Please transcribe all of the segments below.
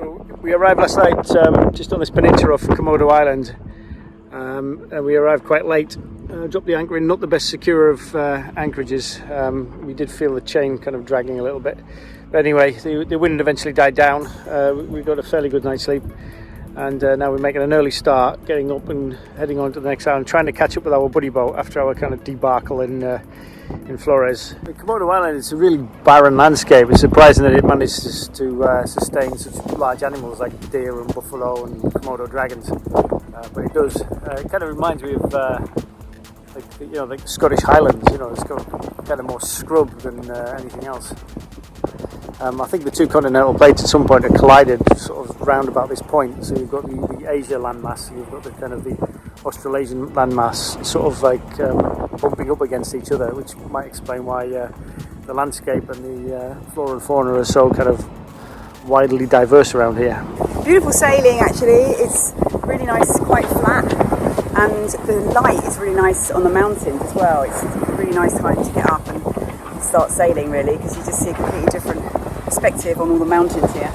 So we arrived last night just on this peninsula off Komodo Island, and we arrived quite late. Dropped the anchor in, not the best secure of anchorages. We did feel the chain kind of dragging a little bit. But anyway, the wind eventually died down. We got a fairly good night's sleep, and now we're making an early start, getting up and heading on to the next island, trying to catch up with our buddy boat after our kind of debacle in Flores. The Komodo Island is a really barren landscape. It's surprising that it manages to sustain such large animals like deer and buffalo and Komodo dragons, but it does. It kind of reminds me of like Scottish Highlands. It's got kind of more scrub than anything else. I think the two continental plates at some point have collided sort of round about this point. So you've got the Asia landmass and you've got the kind of the Australasian landmass sort of like bumping up against each other, which might explain why the landscape and the flora and fauna are so kind of widely diverse around here. Beautiful sailing actually. It's really nice, quite flat, and the light is really nice on the mountains as well. It's a really nice time to get up and start sailing really, because you just see a completely different perspective on all the mountains here.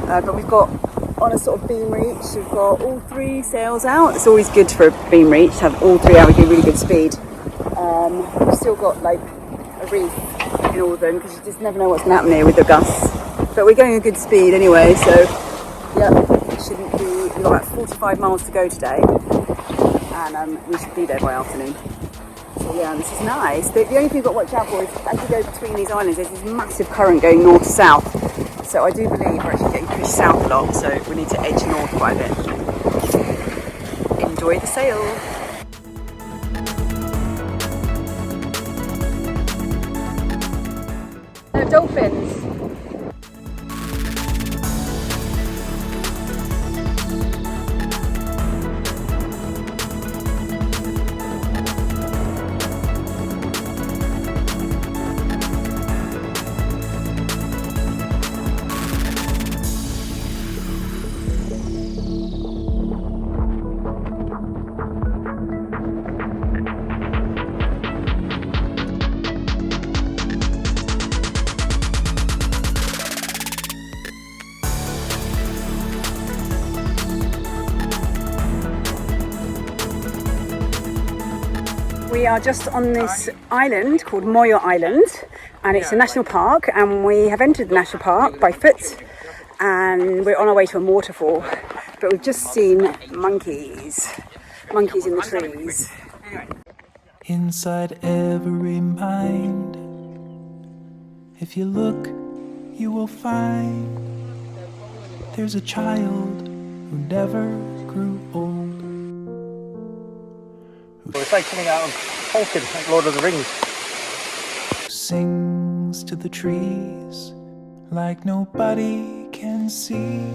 But we've got on a sort of beam reach, we've got all three sails out. It's always good for a beam reach to have all three out. We get really good speed. We've still got like a reef in all of them because you just never know what's going to happen here with the gusts. But we're going a good speed anyway, so yeah, it shouldn't be. We've got about 45 miles to go today, and we should be there by afternoon. So yeah, this is nice. The only thing you've got to watch out for is as you go between these islands, there's this massive current going north to south. So I do believe we're actually getting pushed south a lot, so we need to edge north quite a bit. Enjoy the sail. No dolphins. We are just on this island called Moyo Island, and it's a national park, and we have entered the national park by foot, and we're on our way to a waterfall, but we've just seen monkeys in the trees. Inside every mind, if you look, you will find there's a child who never grew old. It's like coming out of Tolkien, like Lord of the Rings. Sings to the trees like nobody can see,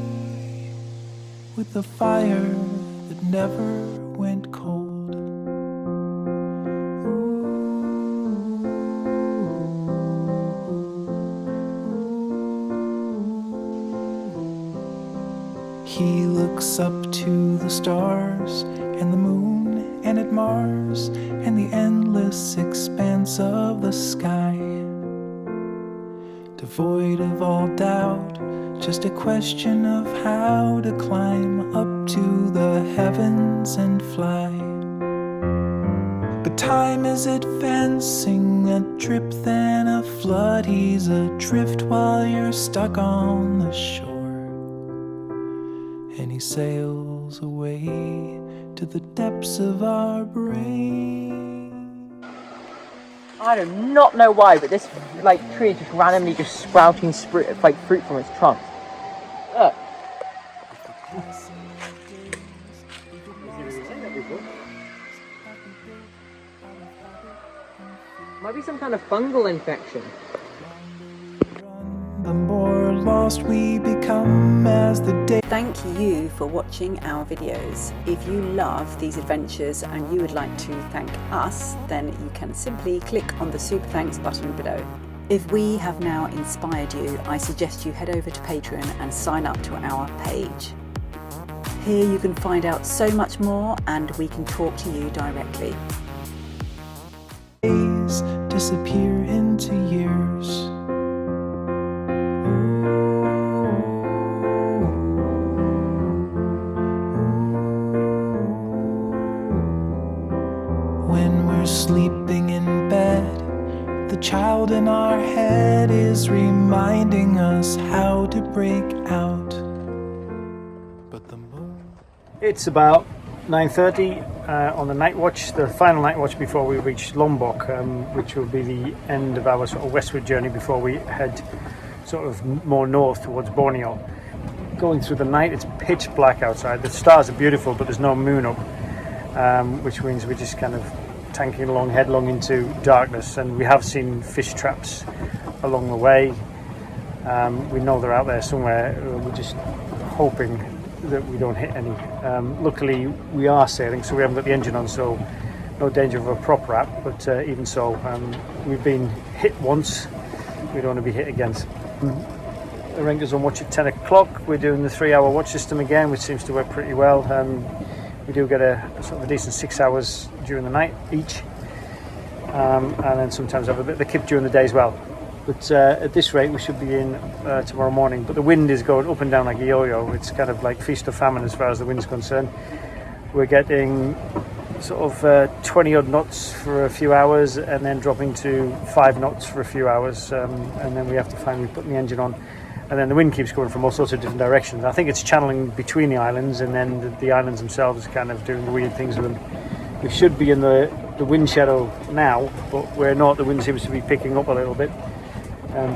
with the fire that never went cold. He looks up to the stars and the moon and at Mars and the endless expanse of the sky, devoid of all doubt, just a question of how to climb up to the heavens and fly. But time is advancing, a drip then a flood. He's adrift while you're stuck on the shore, and he sails away to the depths of our brain. I do not know why, but this tree is just randomly just sprouting fruit from its trunk. Look. Might be some kind of fungal infection. The more lost we become as the day. Thank you for watching our videos. If you love these adventures and you would like to thank us, then you can simply click on the Super Thanks button below. If we have now inspired you, I suggest you head over to Patreon and sign up to our page. Here you can find out so much more, and we can talk to you directly. Days disappear into years. Ooh. reminding us how to break out. But the moon. It's about 9:30 on the night watch, the final night watch before we reach Lombok, which will be the end of our sort of westward journey before we head sort of more north towards Borneo. Going through the night, it's pitch black outside. The stars are beautiful, but there's no moon up, which means we're just kind of tanking along headlong into darkness. And we have seen fish traps along the way. We know they're out there somewhere. We're just hoping that we don't hit any. Luckily, we are sailing, so we haven't got the engine on, so no danger of a prop wrap. But even so, we've been hit once. We don't want to be hit again. The Rangers on watch at 10 o'clock. We're doing the 3-hour watch system again, which seems to work pretty well. We do get a sort of a decent 6 hours during the night each, and then sometimes have a bit of a kip during the day as well. But at this rate, we should be in tomorrow morning. But the wind is going up and down like a yo-yo. It's kind of like feast or famine as far as the wind's concerned. We're getting sort of 20 odd knots for a few hours, and then dropping to 5 knots for a few hours, and then we have to finally put the engine on, and then the wind keeps going from all sorts of different directions. I think it's channeling between the islands, and then the islands themselves kind of doing the weird things with them. We should be in the wind shadow now, but we're not. The wind seems to be picking up a little bit,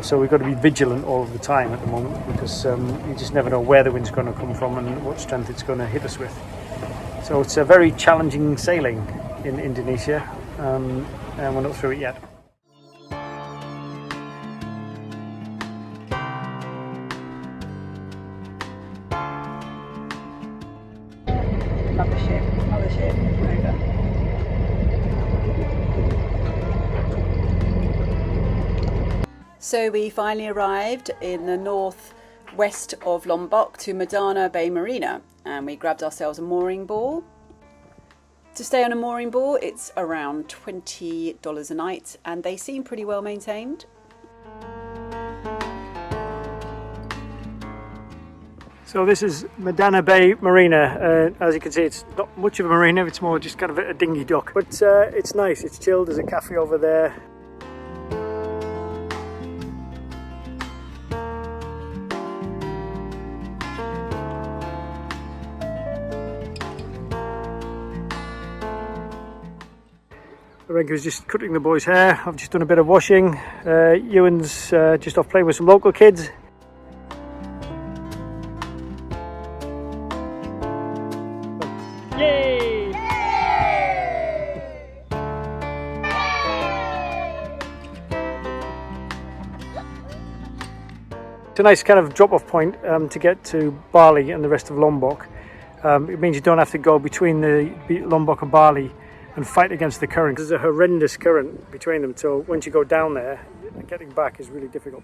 so we've got to be vigilant all of the time at the moment, because you just never know where the wind's going to come from and what strength it's going to hit us with. So it's a very challenging sailing in Indonesia, and we're not through it yet. Another ship, over. So we finally arrived in the northwest of Lombok to Madana Bay Marina, and we grabbed ourselves a mooring ball. To stay on a mooring ball, it's around $20 a night, and they seem pretty well maintained. So this is Madana Bay Marina. As you can see, it's not much of a marina, it's more just kind of a dinghy dock. But it's nice, it's chilled, there's a cafe over there. Renke's just cutting the boys' hair. I've just done a bit of washing. Ewan's just off playing with some local kids. Yay! It's a nice kind of drop-off point to get to Bali and the rest of Lombok. It means you don't have to go between the Lombok and Bali and fight against the current. There's a horrendous current between them, so once you go down there, getting back is really difficult.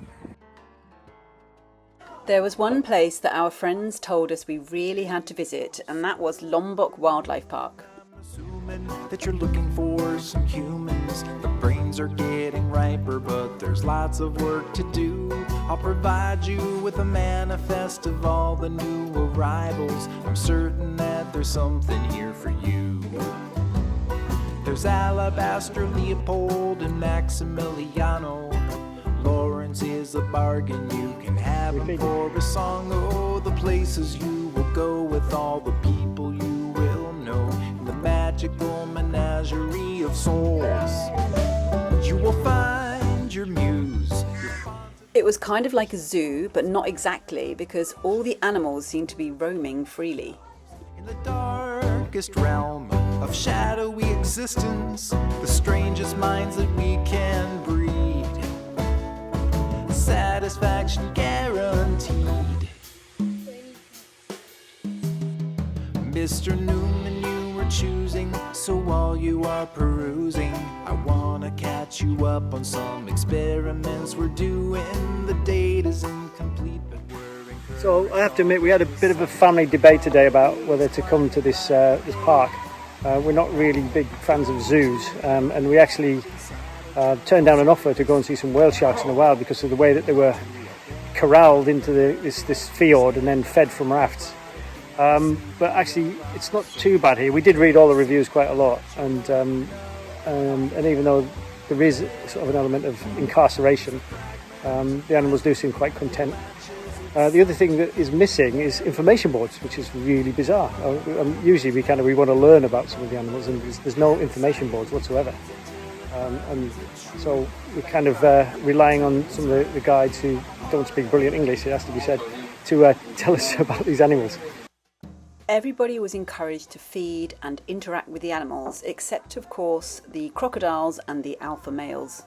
There was one place that our friends told us we really had to visit, and that was Lombok Wildlife Park. Assuming that you're looking for some humans. The brains are getting riper, but there's lots of work to do. I'll provide you with a manifest of all the new arrivals. I'm certain that there's something here for you. There's Alabaster, Leopold, and Maximiliano. Lawrence is a bargain, you can have him for a song. Oh, the places you will go with all the people you will know. In the magical menagerie of souls, you will find your muse. It was kind of like a zoo, but not exactly, because all the animals seemed to be roaming freely. In the darkest realm of shadowy existence, the strangest minds that we can breed. Satisfaction guaranteed. Mr. Newman, you were choosing, so while you are perusing, I wanna catch you up on some experiments we're doing. The data's incomplete, but we're encouraged. So I have to admit, we had a bit of a family debate today about whether to come to this park. We're not really big fans of zoos, and we actually turned down an offer to go and see some whale sharks in the wild because of the way that they were corralled into this fjord and then fed from rafts. But actually, it's not too bad here. We did read all the reviews quite a lot, and even though there is sort of an element of incarceration, The animals do seem quite content. The other thing that is missing is information boards, which is really bizarre. Usually we want to learn about some of the animals, and there's no information boards whatsoever. And so we're kind of relying on some of the guides who don't speak brilliant English, it has to be said, to tell us about these animals. Everybody was encouraged to feed and interact with the animals, except of course the crocodiles and the alpha males.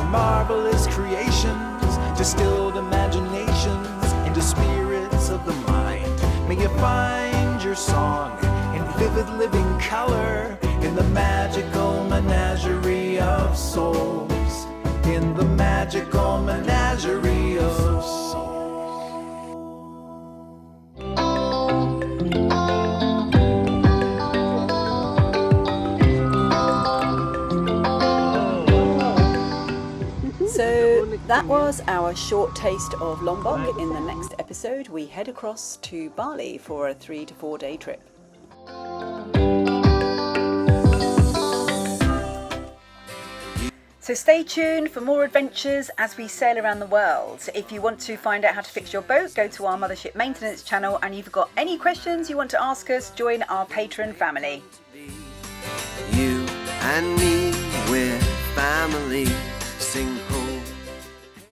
Marvelous creations, distilled imaginations into spirits of the mind. May you find your song in vivid living color in the magical menagerie of souls. In the magical menagerie of souls. So that was our short taste of Lombok. In the next episode, we head across to Bali for a 3 to 4 day trip. So stay tuned for more adventures as we sail around the world. If you want to find out how to fix your boat, go to our Mothership Maintenance channel, and if you've got any questions you want to ask us, join our Patreon family. You and me, we're family. Sing